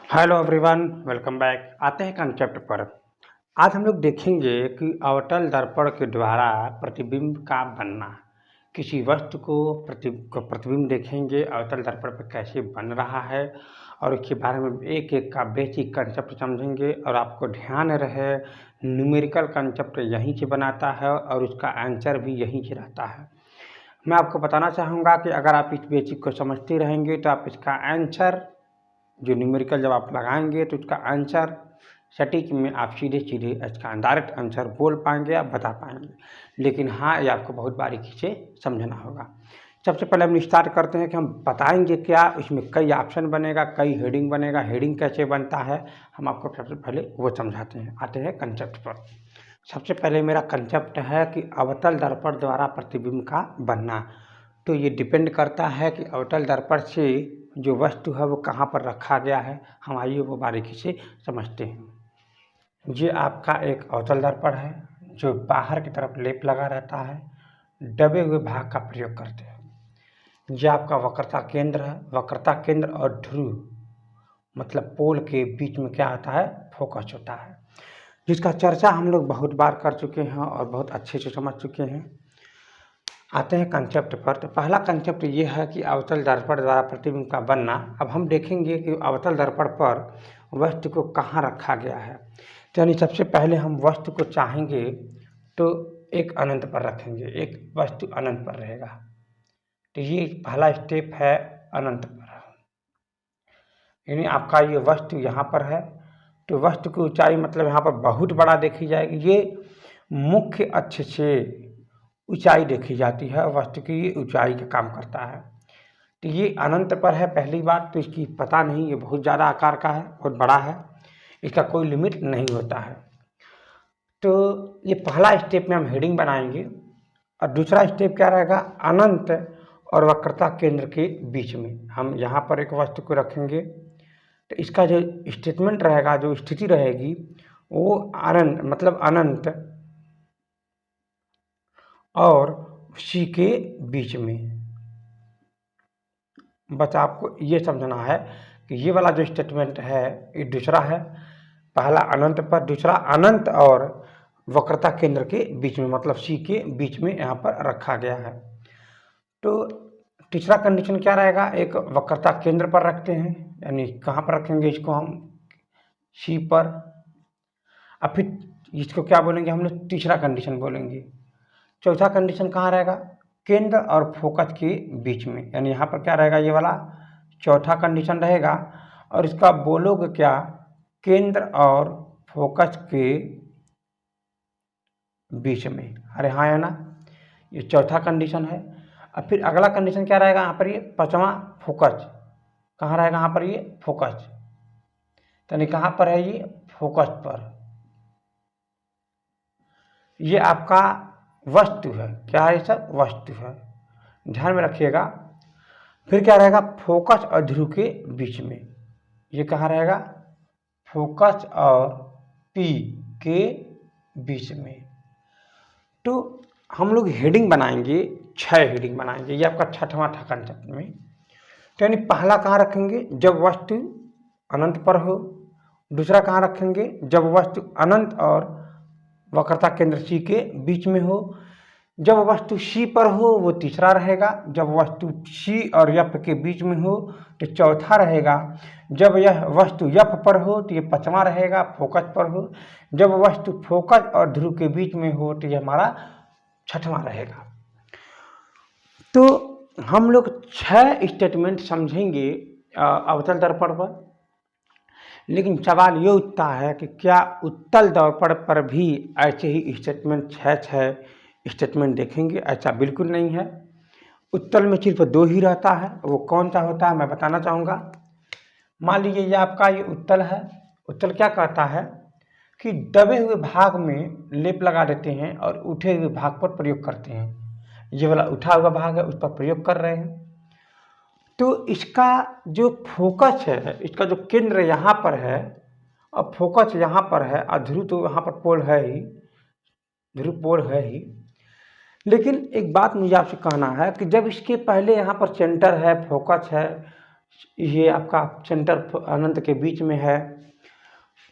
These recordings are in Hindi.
Hello everyone, welcome back. आते हैं कंसेप्ट पर। आज हम लोग देखेंगे कि अवतल दर्पण के द्वारा प्रतिबिंब का बनना। किसी वस्तु को प्रतिबिंब देखेंगे अवतल दर्पण पर कैसे बन रहा है और उसके बारे में एक एक का बेसिक कंसेप्ट समझेंगे। और आपको ध्यान रहे, न्यूमेरिकल कंसेप्ट यहीं से बनाता है और उसका आंसर भी यहीं से रहता है। मैं आपको बताना चाहूँगा कि अगर आप इस बेसिक को समझते रहेंगे तो आप इसका आंसर जो न्यूमेरिकल जब आप लगाएंगे तो उसका आंसर सटीक में आप सीधे सीधे इसका डायरेक्ट आंसर बोल पाएंगे, आप बता पाएंगे। लेकिन हाँ, ये आपको बहुत बारीकी से समझना होगा। सबसे पहले हम स्टार्ट करते हैं कि हम बताएंगे क्या इसमें कई ऑप्शन बनेगा, कई हेडिंग बनेगा। हेडिंग कैसे बनता है हम आपको सबसे पहले वो समझाते हैं। आते हैं कंसेप्ट पर। सबसे पहले मेरा कंसेप्ट है कि अवतल दर्पण द्वारा प्रतिबिंब का बनना। तो ये डिपेंड करता है कि अवतल दर्पण से जो वस्तु है वो कहाँ पर रखा गया है। हम आइए वो बारीकी से समझते हैं। ये आपका एक अवतल दर्पण है जो बाहर की तरफ लेप लगा रहता है, दबे हुए भाग का प्रयोग करते हैं। ये आपका वक्रता केंद्र है। वक्रता केंद्र और ध्रुव मतलब पोल के बीच में क्या होता है, फोकस होता है, जिसका चर्चा हम लोग बहुत बार कर चुके हैं और बहुत अच्छे से समझ चुके हैं। आते हैं कंसेप्ट पर। तो पहला कंसेप्ट ये है कि अवतल दर्पण द्वारा प्रतिबिंब का बनना। अब हम देखेंगे कि अवतल दर्पण पर वस्तु को कहाँ रखा गया है। तो यानी सबसे पहले हम वस्तु को चाहेंगे तो एक अनंत पर रखेंगे, एक वस्तु अनंत पर रहेगा। तो ये पहला स्टेप है अनंत पर। यानी आपका ये वस्तु यहाँ पर है तो वस्तु की ऊंचाई मतलब यहाँ पर बहुत बड़ा देखी जाएगी। ये मुख्य अक्ष से ऊंचाई देखी जाती है, वस्तु की ये ऊंचाई का काम करता है। तो ये अनंत पर है पहली बात। तो इसकी पता नहीं, ये बहुत ज़्यादा आकार का है, बहुत बड़ा है, इसका कोई लिमिट नहीं होता है। तो ये पहला स्टेप में हम हेडिंग बनाएंगे। और दूसरा स्टेप क्या रहेगा, अनंत और वक्रता केंद्र के बीच में हम यहाँ पर एक वस्तु को रखेंगे। तो इसका जो स्टेटमेंट रहेगा, जो स्थिति रहेगी, वो अनंत मतलब अनंत और सी के बीच में। बस आपको ये समझना है कि ये वाला जो स्टेटमेंट है ये दूसरा है, पहला अनंत पर, दूसरा अनंत और वक्रता केंद्र के बीच में मतलब सी के बीच में यहाँ पर रखा गया है। तो तीसरा कंडीशन क्या रहेगा, एक वक्रता केंद्र पर रखते हैं, यानी कहाँ पर रखेंगे इसको हम, सी पर। अब फिर इसको क्या बोलेंगे हम लोग, तीसरा कंडीशन बोलेंगे। चौथा कंडीशन कहाँ रहेगा, केंद्र और फोकस के बीच में, यानी यहाँ पर क्या रहेगा, ये वाला चौथा कंडीशन रहेगा। और इसका बोलोगे क्या, केंद्र और फोकस के बीच में। अरे हाँ है ना, ये चौथा कंडीशन है। अब फिर अगला कंडीशन क्या रहेगा यहाँ पर, ये पांचवा फोकस कहाँ रहेगा, यहाँ पर ये फोकस, यानी कहाँ पर है ये, फोकस पर। ये आपका वस्तु है, क्या है, सब वस्तु है, ध्यान में रखिएगा। फिर क्या रहेगा, फोकस और ध्रुव के बीच में, ये कहाँ रहेगा, फोकस और पी के बीच में। तो हम लोग हेडिंग बनाएंगे, 6 हेडिंग बनाएंगे, ये आपका छठवां था कंसेप्ट में। तो यानी पहला कहाँ रखेंगे, जब वस्तु अनंत पर हो। दूसरा कहाँ रखेंगे, जब वस्तु अनंत और वक्रता केंद्र सी के बीच में हो। जब वस्तु सी पर हो वो तीसरा रहेगा। जब वस्तु सी और एफ के बीच में हो तो चौथा रहेगा। जब यह वस्तु एफ पर हो तो ये पांचवा रहेगा, फोकस पर हो। जब वस्तु फोकस और ध्रुव के बीच में हो तो ये हमारा छठवां रहेगा। तो हम लोग 6 स्टेटमेंट समझेंगे अवतल दर्पण पर। लेकिन सवाल ये उठता है कि क्या उत्तल दर्पण पर भी ऐसे ही स्टेटमेंट 6 स्टेटमेंट देखेंगे। ऐसा बिल्कुल नहीं है। उत्तल में सिर्फ 2 ही रहता है, वो कौन सा होता है मैं बताना चाहूँगा। मान लीजिए ये आपका ये उत्तल है। उत्तल क्या कहता है कि दबे हुए भाग में लेप लगा देते हैं और उठे हुए भाग पर प्रयोग करते हैं। ये वाला उठा हुआ भाग है, उस पर प्रयोग कर रहे हैं। तो इसका जो फोकस है, इसका जो केंद्र यहाँ पर है और फोकस यहाँ पर है और ध्रुव तो यहाँ पर पोल है ही, ध्रुव पोल है ही। लेकिन एक बात मुझे आपसे कहना है कि जब इसके पहले यहाँ पर सेंटर है, फोकस है, ये आपका सेंटर अनंत के बीच में है।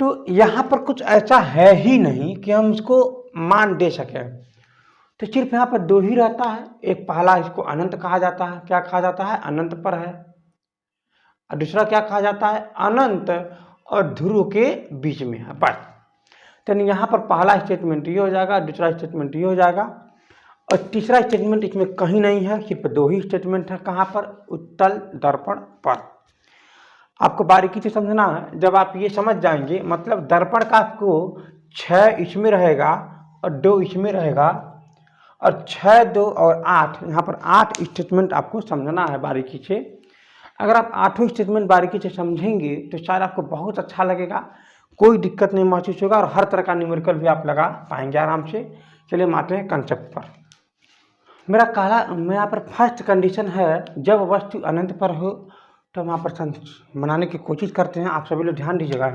तो यहाँ पर कुछ ऐसा है ही नहीं कि हम इसको मान दे सकें। तो सिर्फ यहाँ पर दो ही रहता है, एक पहला इसको अनंत कहा जाता है। क्या कहा जाता है? अनंत पर है। और दूसरा क्या कहा जाता है? अनंत और ध्रुव के बीच में है, बस। तो यहाँ पर पहला स्टेटमेंट ये हो जाएगा, दूसरा स्टेटमेंट ये हो जाएगा, और तीसरा स्टेटमेंट इसमें कहीं नहीं है, सिर्फ दो ही स्टेटमेंट है। कहाँ पर? उत्तल दर्पण पर। आपको बारीकी से समझना है। जब आप ये समझ जाएंगे, मतलब दर्पण का आपको 6 इसमें रहेगा और 2 इसमें रहेगा, और 6, 2 और 8, यहाँ पर 8 स्टेटमेंट आपको समझना है बारीकी से। अगर आप 8 स्टेटमेंट बारीकी से समझेंगे तो शायद आपको बहुत अच्छा लगेगा, कोई दिक्कत नहीं महसूस होगा, और हर तरह का न्यूमेरिकल भी आप लगा पाएंगे आराम से। चलिए हम आते हैं कंसेप्ट पर। मेरा यहाँ पर फर्स्ट कंडीशन है, जब वस्तु अनंत पर हो तो हम यहाँ पर बनाने की कोशिश करते हैं। आप सभी लोग ध्यान दीजिएगा।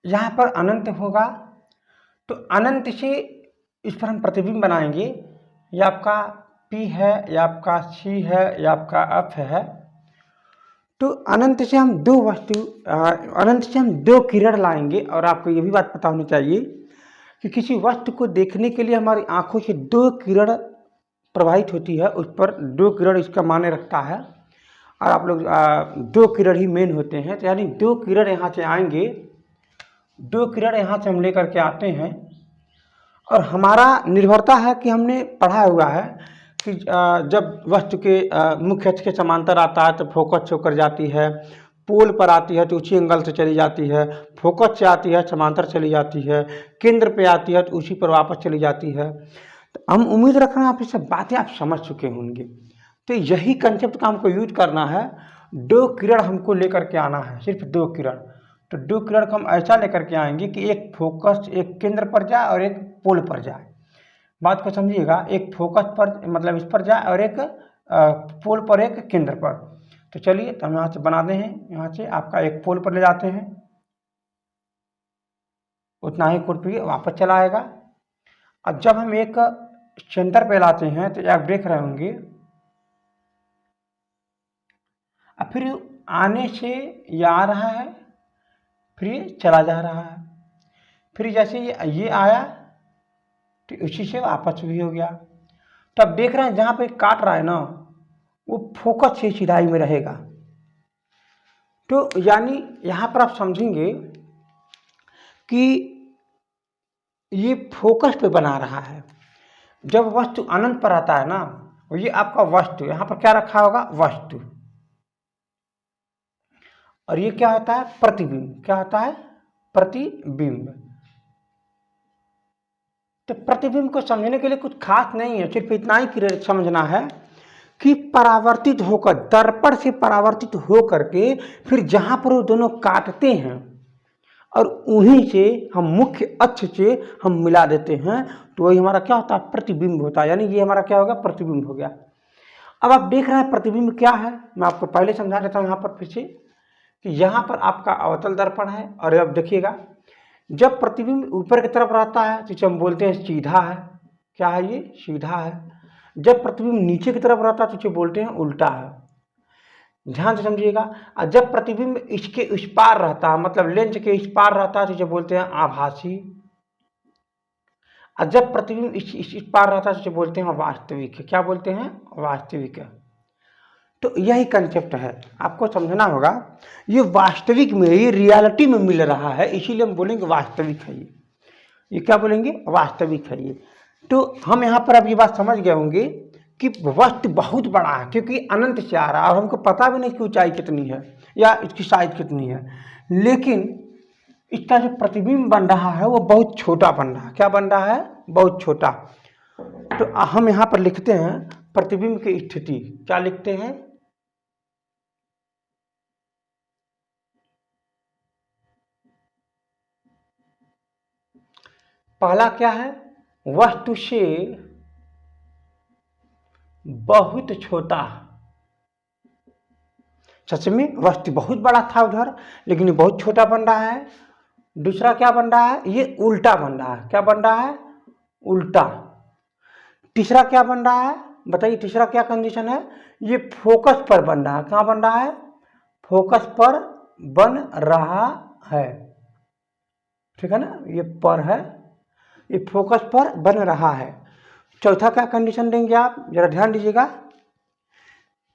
यहाँ पर अनंत होगा तो अनंत से इस पर हम प्रतिबिंब बनाएंगे। ये आपका P है, या आपका C है, या आपका F है। तो अनंत से हम दो किरण लाएंगे। और आपको ये भी बात पता होनी चाहिए कि किसी वस्तु को देखने के लिए हमारी आंखों से 2 किरण प्रवाहित होती है, उस पर 2 किरण इसका माने रखता है। और आप लोग 2 किरण ही मेन होते हैं। तो यानी 2 किरण यहाँ से आएंगे, 2 किरण यहाँ से हम लेकर के आते हैं। और हमारा निर्भरता है कि हमने पढ़ा हुआ है कि जब वस्तु के मुख्य अक्ष के समांतर आता है तो फोकस होकर जाती है, पोल पर आती है तो उसी एंगल से चली जाती है, फोकस से आती है समांतर चली जाती है, केंद्र पे आती है तो उसी पर वापस चली जाती है। तो हम उम्मीद रख रहे हैं आप ये सब बातें आप समझ चुके होंगे। तो यही कंसेप्ट का हमको यूज करना है। 2 किरण हमको लेकर के आना है, सिर्फ 2 किरण। तो 2 किरण को हम ऐसा लेकर के आएंगे कि एक फोकस, एक केंद्र पर जाए और एक पोल पर जाए। बात को समझिएगा, एक फोकस पर मतलब इस पर जाए और एक पोल पर, एक केंद्र पर। तो चलिए तो हम यहाँ से बनाते हैं। यहाँ से आपका एक पोल पर ले जाते हैं, उतना ही कोड पे वापस चला आएगा। अब जब हम एक सेंटर पे लाते हैं तो आप देख रहे होंगे, अब फिर आने से ये आ रहा है, फिर ये चला जा रहा है, फिर जैसे ये आया तो उसी से वापस भी हो गया। तो अब देख रहे हैं जहाँ पे काट रहा है ना, वो फोकस से सीधाई में रहेगा। तो यानी यहाँ पर आप समझेंगे कि ये फोकस पे बना रहा है। जब वस्तु अनंत पर आता है ना, ये आपका वस्तु, यहाँ पर क्या रखा होगा? वस्तु। और ये क्या होता है? प्रतिबिंब। क्या होता है? प्रतिबिंब। तो प्रतिबिंब को समझने के लिए कुछ खास नहीं है, सिर्फ इतना ही समझना है कि परावर्तित होकर, दर्पण से परावर्तित होकर के फिर जहाँ पर वो दोनों काटते हैं और उन्हीं से हम मुख्य अक्ष से हम मिला देते हैं, तो वही हमारा क्या होता है? प्रतिबिंब होता है। यानी ये हमारा क्या होगा? प्रतिबिंब हो गया। अब आप देख रहे हैं प्रतिबिंब क्या है, मैं आपको पहले समझा देता हूँ यहाँ पर फिर से, कि यहाँ पर आपका अवतल दर्पण है। और अब देखिएगा, जब प्रतिबिंब ऊपर की तरफ रहता है तो हम बोलते हैं सीधा है। क्या है ये? सीधा है। जब प्रतिबिंब नीचे की तरफ रहता है तो बोलते हैं उल्टा है। ध्यान से समझिएगा। और जब प्रतिबिंब इसके इस पार रहता है, मतलब लेंस के इस पार रहता है तो बोलते हैं आभासी। और जब प्रतिबिंब इस पार रहता है तो बोलते हैं वास्तविक। क्या बोलते हैं? वास्तविक। तो यही कंसेप्ट है, आपको समझना होगा। ये वास्तविक में, ये रियलिटी में मिल रहा है, इसीलिए हम बोलेंगे वास्तविक है ये क्या बोलेंगे? वास्तविक है ये। तो हम यहाँ पर अब ये बात समझ गए होंगे कि वस्तु बहुत बड़ा है, क्योंकि अनंत से आ रहा है और हमको पता भी नहीं कि ऊंचाई कितनी है या इसकी साइज कितनी है। लेकिन इसका जो प्रतिबिंब बन रहा है वो बहुत छोटा बन रहा है। क्या बन रहा है? बहुत छोटा। तो हम यहाँ पर लिखते हैं प्रतिबिंब की स्थिति। क्या लिखते हैं? पहला क्या है? वस्तु से बहुत छोटा। सच में वस्तु बहुत बड़ा था उधर, लेकिन ये बहुत छोटा बन रहा है। दूसरा क्या बन रहा है? ये उल्टा बन रहा है। क्या बन रहा है? उल्टा। तीसरा क्या बन रहा है? बताइए तीसरा क्या कंडीशन है, ये फोकस पर बन रहा है, कहाँ बन रहा है, फोकस पर बन रहा है, ठीक है ना, ये पर है, ये फोकस पर बन रहा है। चौथा क्या कंडीशन देंगे आप, जरा ध्यान दीजिएगा,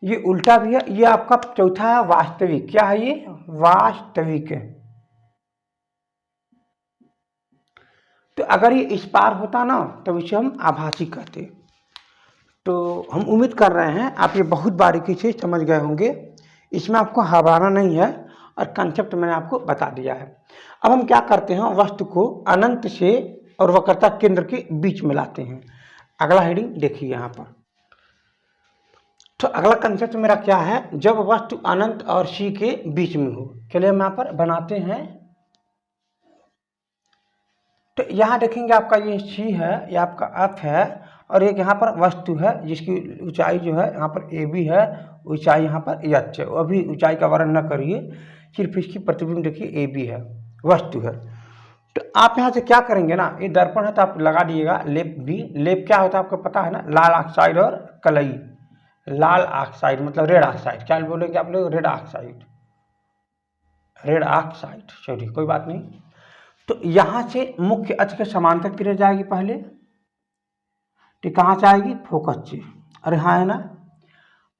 ये उल्टा भी है, ये आपका चौथा है वास्तविक, क्या है ये, वास्तविक है। तो अगर ये इस पार होता ना तो इसे हम आभासी कहते। तो हम उम्मीद कर रहे हैं आप ये बहुत बारीकी से समझ गए होंगे, इसमें आपको घबराना नहीं है और कंसेप्ट मैंने आपको बता दिया है। अब हम क्या करते हैं, वस्तु को अनंत से और वक्रता केंद्र के बीच में लाते हैं। अगला हेडिंग देखिए यहाँ पर। तो अगला कंसेप्ट मेरा क्या है, जब वस्तु अनंत और सी के बीच में हो। चलिए हम यहाँ पर बनाते हैं। तो यहाँ देखेंगे आपका ये सी है, ये आपका एफ है, और एक यहाँ पर वस्तु है जिसकी ऊंचाई जो है यहाँ पर ए बी है, ऊंचाई यहाँ पर एच है। अभी ऊंचाई का वर्णन न करिए, सिर्फ इसकी प्रतिबिंब देखिए ए बी है, वस्तु है। तो आप यहाँ से क्या करेंगे ना, ये दर्पण है तो आप लगा दीजिएगा लेप बी। लेप क्या होता है आपको पता है ना, लाल ऑक्साइड और कलई। लाल ऑक्साइड मतलब रेड ऑक्साइड, क्या बोलेंगे आप लोग, रेड ऑक्साइड, रेड ऑक्साइड, चलिए कोई बात नहीं। तो यहाँ से मुख्य अक्ष के समांतर किरण जाएगी पहले, तो कहाँ से आएगी, फोकस से, अरे हाँ है ना।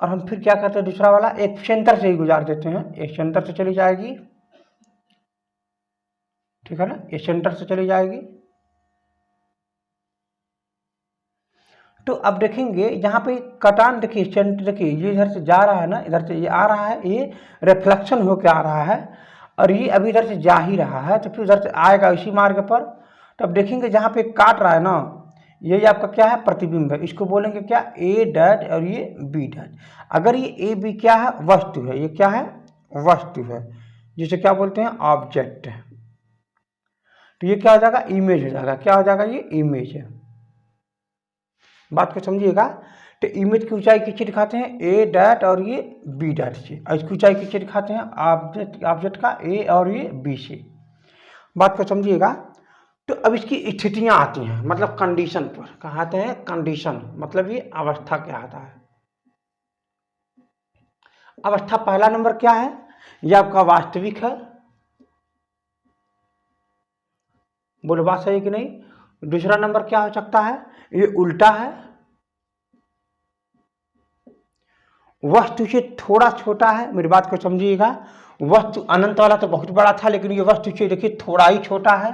और हम फिर क्या करते हैं, दूसरा वाला एक सेंटर से ही गुजार देते हैं, एक सेंटर से चली जाएगी, ठीक है ना, ये सेंटर से चली जाएगी। तो अब देखेंगे यहाँ पे कटान, देखिए सेंटर, देखिए ये इधर से जा रहा है ना, इधर से ये आ रहा है, ये रिफ्लेक्शन होकर आ रहा है, और ये अभी इधर से जा ही रहा है, तो फिर उधर से आएगा इसी मार्ग पर। तो अब देखेंगे जहाँ पे काट रहा है ना, ये आपका क्या है, प्रतिबिंब है, इसको बोलेंगे क्या, ए डैट और ये बी डैट। अगर ये ए बी क्या है, वस्तु है, ये क्या है, वस्तु है, जिसे क्या बोलते हैं, ऑब्जेक्ट। तो ये क्या हो जाएगा, इमेज हो जाएगा, क्या हो जाएगा, ये इमेज है। बात को समझिएगा। तो इमेज की ऊंचाई किससे दिखाते हैं, ए डैट और ये बी डैट से, और इसकी ऊंचाई किससे दिखाते हैं, ऑब्जेक्ट का ए और ये बी से। बात को समझिएगा। तो अब इसकी स्थितियां आती हैं, मतलब कंडीशन पर कहाँ आते हैं, कंडीशन मतलब ये अवस्था क्या आता है। अवस्था पहला नंबर क्या है, ये आपका वास्तविक है, बोलो बात सही कि नहीं। दूसरा नंबर क्या हो सकता है, ये उल्टा है, वस्तु से थोड़ा छोटा है, मेरी बात को समझिएगा। वस्तु अनंत वाला तो बहुत बड़ा था, लेकिन ये वस्तु से देखिए थोड़ा ही छोटा है।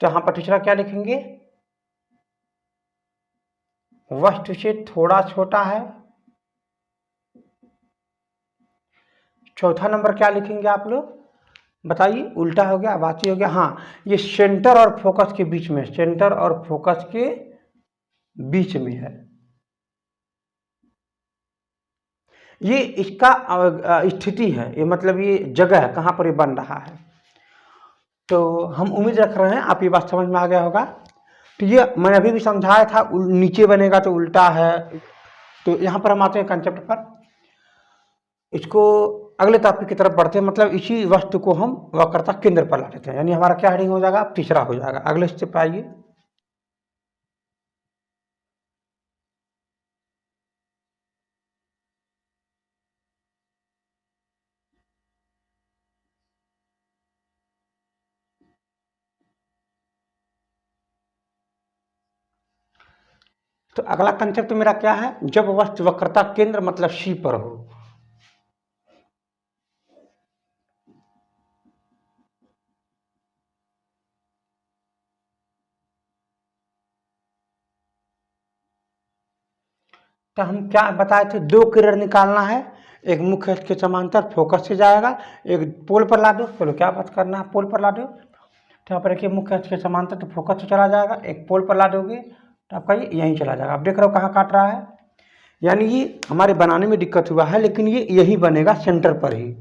तो यहाँ पर तीसरा क्या लिखेंगे, वस्तु से थोड़ा छोटा है। चौथा नंबर क्या लिखेंगे आप लोग, बताइए, उल्टा हो गया, बाती हो गया। हाँ, ये सेंटर और फोकस के बीच में, सेंटर और फोकस के बीच में है, ये इसका स्थिति है, ये मतलब ये जगह है कहाँ पर ये बन रहा है। तो हम उम्मीद रख रहे हैं आप ये बात समझ में आ गया होगा। तो ये मैंने अभी भी समझाया था, नीचे बनेगा तो उल्टा है। तो यहाँ पर हम आते हैं कंसेप्ट पर, इसको अगले टॉपिक की तरफ बढ़ते हैं, मतलब इसी वस्तु को हम वक्रता केंद्र पर ला देते हैं, यानी हमारा क्या हेडिंग हो जाएगा, तीसरा हो जाएगा। अगले स्टेप पे आइए। तो अगला कंसेप्ट मेरा क्या है, जब वस्तु वक्रता केंद्र मतलब सी पर हो। तो हम क्या बताए थे, दो किरण निकालना है, एक मुख्य अक्ष के समांतर फोकस से जाएगा, एक पोल पर ला दो, चलो क्या बात करना है, पोल पर ला दो। तो यहाँ पर देखिए मुख्य अक्ष के समांतर तो फोकस से चला जाएगा, एक पोल पर ला दोगे तो आपका ये यहीं चला जाएगा। आप देख रहे हो कहाँ काट रहा है, यानी ये हमारे बनाने में दिक्कत हुआ है, लेकिन ये यही बनेगा सेंटर पर ही।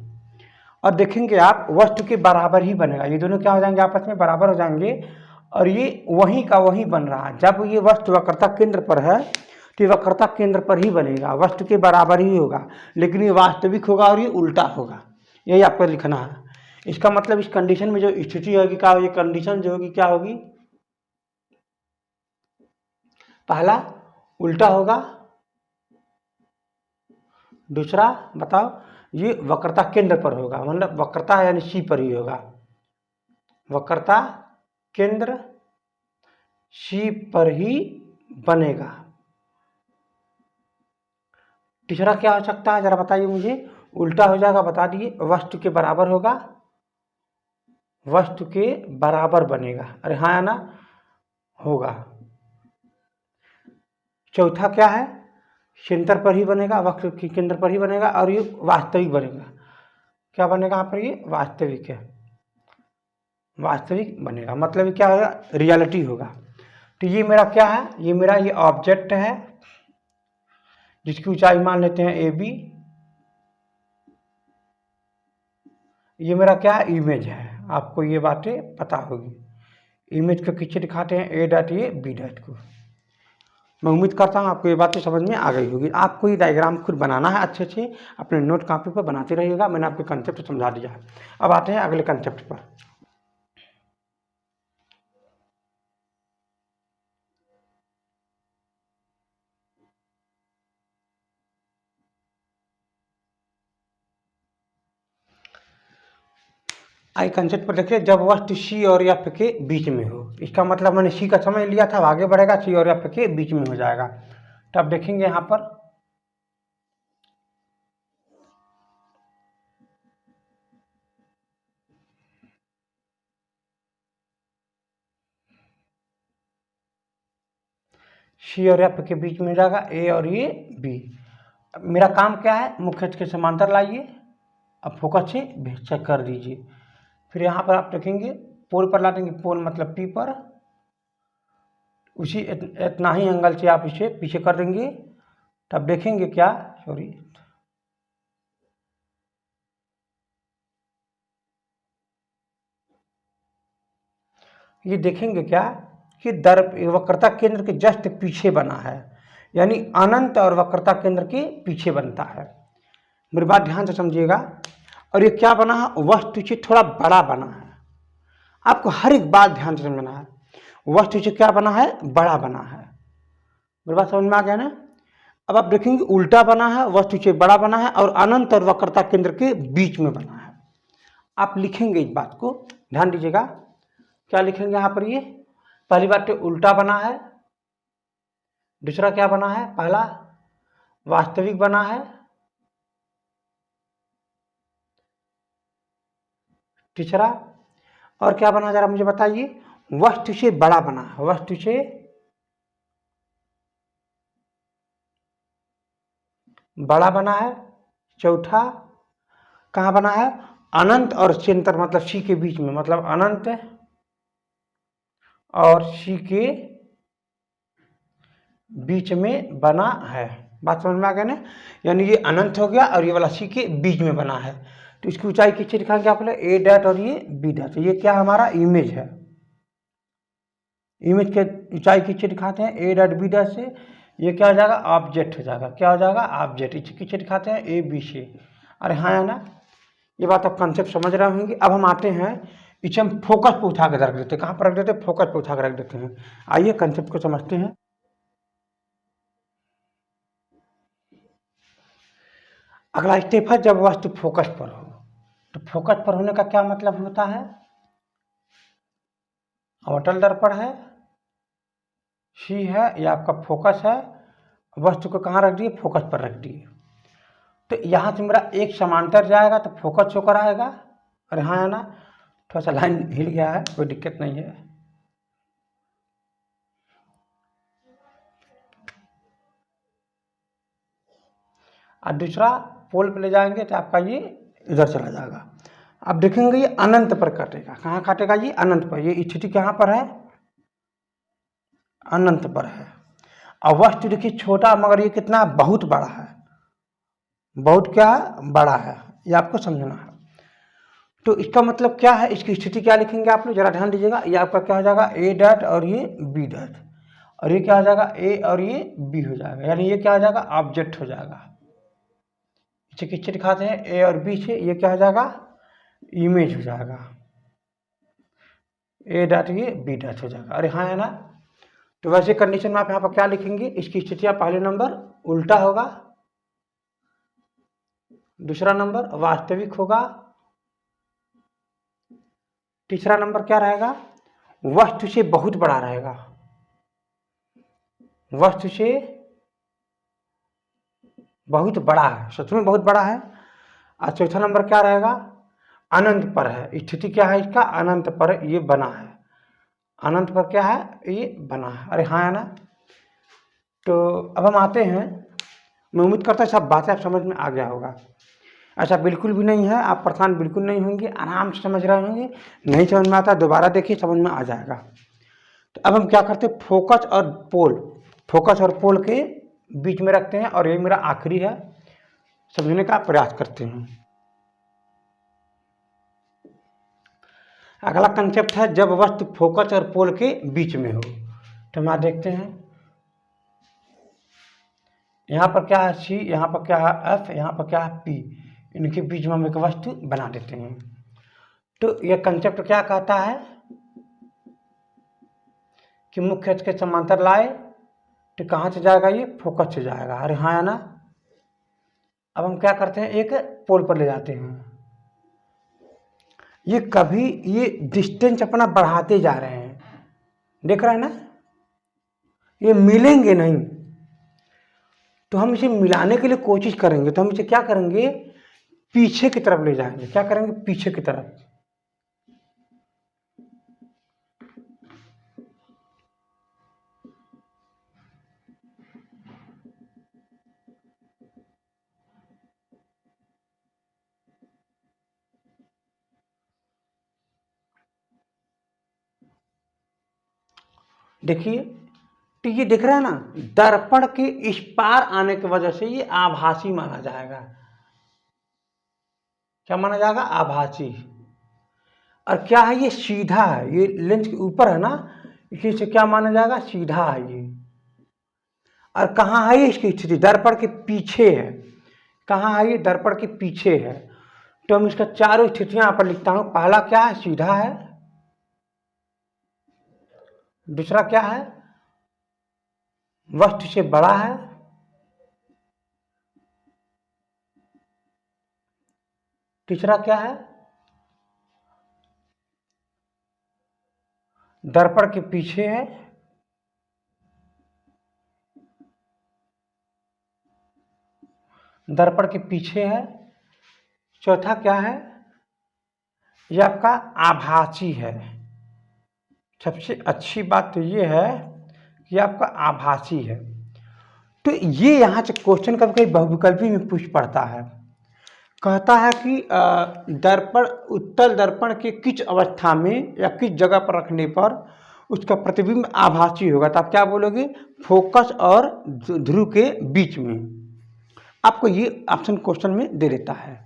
और देखेंगे आप वस्तु के बराबर ही बनेगा, ये दोनों क्या हो जाएंगे, आपस में बराबर हो जाएंगे, और ये वहीं का वहीं बन रहा है। जब ये वस्तु वक्रता केंद्र पर है तो ये वक्रता केंद्र पर ही बनेगा, वस्तु के बराबर ही होगा, लेकिन ये वास्तविक होगा और ये उल्टा होगा, यही आपको लिखना है। इसका मतलब इस कंडीशन में जो स्थिति होगी क्या होगी, कंडीशन जो होगी क्या होगी, पहला उल्टा होगा, दूसरा बताओ, ये वक्रता केंद्र पर होगा, मतलब वक्रता यानी सी पर ही होगा, वक्रता केंद्र सी पर ही बनेगा। तीसरा क्या हो सकता है जरा बताइए मुझे, उल्टा हो जाएगा, बता दिए, वस्तु के बराबर होगा, वस्तु के बराबर बनेगा, अरे हाँ या ना, होगा। चौथा क्या है, सेंटर पर ही बनेगा, वक्र के केंद्र पर ही बनेगा, और ये वास्तविक बनेगा। क्या बनेगा यहाँ पर, ये वास्तविक है, वास्तविक बनेगा, मतलब क्या होगा, रियलिटी होगा। तो ये मेरा क्या है, ये मेरा ये ऑब्जेक्ट है जिसकी ऊंचाई मान लेते हैं ए बी, ये मेरा क्या है, इमेज है। आपको ये बातें पता होगी। इमेज को किससे दिखाते हैं, ए डॉट ये बी डॉट को। मैं उम्मीद करता हूँ आपको ये बातें समझ में आ गई होगी। आपको ये डायग्राम खुद बनाना है अच्छे से, अपने नोट कॉपी पर बनाते रहिएगा। मैंने आपको कंसेप्ट समझा दिया है। अब आते हैं अगले कंसेप्ट पर। आई कंसेप्ट पर देखिए, जब वस्तु सी और एफ के बीच में हो, इसका मतलब मैंने सी का समय लिया था, आगे बढ़ेगा, सी और एफ के बीच में हो जाएगा। तो अब देखेंगे यहाँ पर, सी और एफ के बीच में हो जाएगा, ए और ये बी। मेरा काम क्या है, मुख्य अक्ष के समांतर लाइए, अब फोकस से चेक कर दीजिए। फिर यहाँ पर आप देखेंगे पोल पर ला देंगे, पोल मतलब पी पर, उसी इतना ही एंगल से आप इसे पीछे कर देंगे। तब देखेंगे क्या, सॉरी, ये देखेंगे क्या कि वक्रता केंद्र के जस्ट पीछे बना है, यानी अनंत और वक्रता केंद्र के पीछे बनता है। मेरी बात ध्यान से समझिएगा। और ये क्या बना है, वस्तु से थोड़ा बड़ा बना है। आपको हर एक बात ध्यान से समझना है, वस्तु से क्या बना है, बड़ा बना है। मेरी बात समझ में आ गया ना। अब आप देखेंगे उल्टा बना है, वस्तु से बड़ा बना है, और अनंत और वक्रता केंद्र के बीच में बना है। आप लिखेंगे इस बात को, ध्यान दीजिएगा। क्या लिखेंगे यहाँ पर, ये पहली बात तो उल्टा बना है, दूसरा क्या बना है, पहला वास्तविक बना है, तीसरा और क्या बना, जरा मुझे बताइए, वस्तु से बड़ा बना है, वस्तु से बड़ा बना है। चौथा कहाँ बना है, अनंत और सेंटर मतलब सी के बीच में, मतलब अनंत और सी के बीच में बना है। बात समझ में आ गया ना, यानी ये अनंत हो गया और ये वाला सी के बीच में बना है। तो इसकी ऊंचाई किससे दिखाएंगे आप, ए डॉट और ये बी डॉट। ये क्या हमारा इमेज है, इमेज के ऊंचाई किससे दिखाते हैं, ए डॉट बी डॉट से। ये क्या हो जाएगा, ऑब्जेक्ट हो जाएगा, क्या हो जाएगा, ऑब्जेक्ट। इसे किससे दिखाते हैं, ए बी से। अरे हाँ है ना, ये बात आप कंसेप्ट समझ रहे होंगे। अब हम आते हैं, इसे हम फोकस पे उठा कर रख देते हैं। कहाँ पर रख देते हैं, फोकस पे उठा कर रख देते हैं। आइए कंसेप्ट को समझते हैं। अगला स्टेप है, जब वस्तु फोकस पर हो। तो फोकस पर होने का क्या मतलब होता है, अवतल दर्पण है, सी है, ये आपका फोकस है, वस्तु को कहाँ रख दिए, फोकस पर रख दिए। तो यहाँ से मेरा एक समांतर जाएगा तो फोकस होकर आएगा। अरे हाँ है ना, थोड़ा सा लाइन हिल गया है, कोई दिक्कत नहीं है। और दूसरा पोल पे ले जाएंगे तो आपका ये इधर चला जाएगा। अब देखेंगे ये अनंत पर काटेगा, कहाँ काटेगा, ये अनंत पर। ये स्थिति कहाँ पर है, अनंत पर है। और वस्तु देखिए छोटा, मगर ये कितना बहुत बड़ा है, बहुत क्या बड़ा है, ये आपको समझना है। तो इसका मतलब क्या है, इसकी स्थिति क्या लिखेंगे आप लोग, जरा ध्यान दीजिएगा। ये आपका क्या हो जाएगा, ए डॉट और ये बी डॉट, और ये क्या हो जाएगा, ए और ये बी हो जाएगा, यानी ये क्या हो जाएगा, ऑब्जेक्ट हो जाएगा। इसे किससे दिखाते हैं, ए और बी से। ये क्या हो जाएगा, इमेज हो जाएगा, ए डॉट ये बी डॉट हो जाएगा। अरे हाँ है ना। तो वैसे कंडीशन में आप यहाँ पर क्या लिखेंगे, इसकी स्थितियाँ, पहले नंबर उल्टा होगा, दूसरा नंबर वास्तविक होगा। तीसरा नंबर क्या रहेगा, वस्तु से बहुत बड़ा रहेगा, वस्तु से बहुत बड़ा है, सच में बहुत बड़ा है। और चौथा नंबर क्या रहेगा, अनंत पर है। स्थिति क्या है इसका, अनंत पर ये बना है, अनंत पर क्या है, ये बना है। अरे हाँ है ना। तो अब हम आते हैं, मैं उम्मीद करता हूँ सब बातें आप समझ में आ गया होगा। ऐसा बिल्कुल भी नहीं है, आप परेशान बिल्कुल नहीं होंगे, आराम से समझ रहे होंगे। नहीं समझ में आता दोबारा देखिए, समझ में आ जाएगा। तो अब हम क्या करते हैं, फोकस और पोल, फोकस और पोल के बीच में रखते हैं, और ये मेरा आखिरी है, समझने का प्रयास करते हैं। अगला कंसेप्ट है जब वस्तु फोकस और पोल के बीच में हो। तो हम देखते हैं, यहाँ पर क्या है सी, यहाँ पर क्या है एफ, यहाँ पर क्या है पी, इनके बीच में हम एक वस्तु बना देते हैं। तो यह कंसेप्ट क्या कहता है कि मुख्य अक्ष के समांतर लाए, तो कहाँ से जाएगा, ये फोकस से जाएगा। अरे हाँ है ना। अब हम क्या करते हैं, एक पोल पर ले जाते हैं। ये कभी ये डिस्टेंस अपना बढ़ाते जा रहे हैं, देख रहे हैं ना, ये मिलेंगे नहीं। तो हम इसे मिलाने के लिए कोशिश करेंगे, तो हम इसे क्या करेंगे, पीछे की तरफ ले जाएंगे। क्या करेंगे, पीछे की तरफ। देखिए, तो ये दिख रहा है ना, दर्पण के इस पार आने की वजह से ये आभासी माना जाएगा। क्या माना जाएगा, आभासी। और क्या है, ये सीधा है, ये लेंस के ऊपर है ना, इसलिए इसे क्या माना जाएगा, सीधा है ये। और कहाँ है ये, इसकी स्थिति दर्पण के पीछे है। कहाँ है ये, दर्पण के पीछे है। तो हम इसका चारों स्थितियां यहाँ पर लिखता हूं। पहला क्या है, सीधा है। दूसरा क्या है, वस्तु से बड़ा है। तीसरा क्या है, दर्पण के पीछे है। दर्पण के पीछे है। चौथा क्या है, यह आपका आभासी है। सबसे अच्छी बात तो ये है कि आपका आभासी है। तो ये यहाँ से क्वेश्चन कभी कभी बहुविकल्पी में पूछ पड़ता है। कहता है कि दर्पण, उत्तल दर्पण के किस अवस्था में या किस जगह पर रखने पर उसका प्रतिबिंब आभासी होगा। तो आप क्या बोलोगे, फोकस और ध्रुव के बीच में। आपको ये ऑप्शन क्वेश्चन में दे देता है।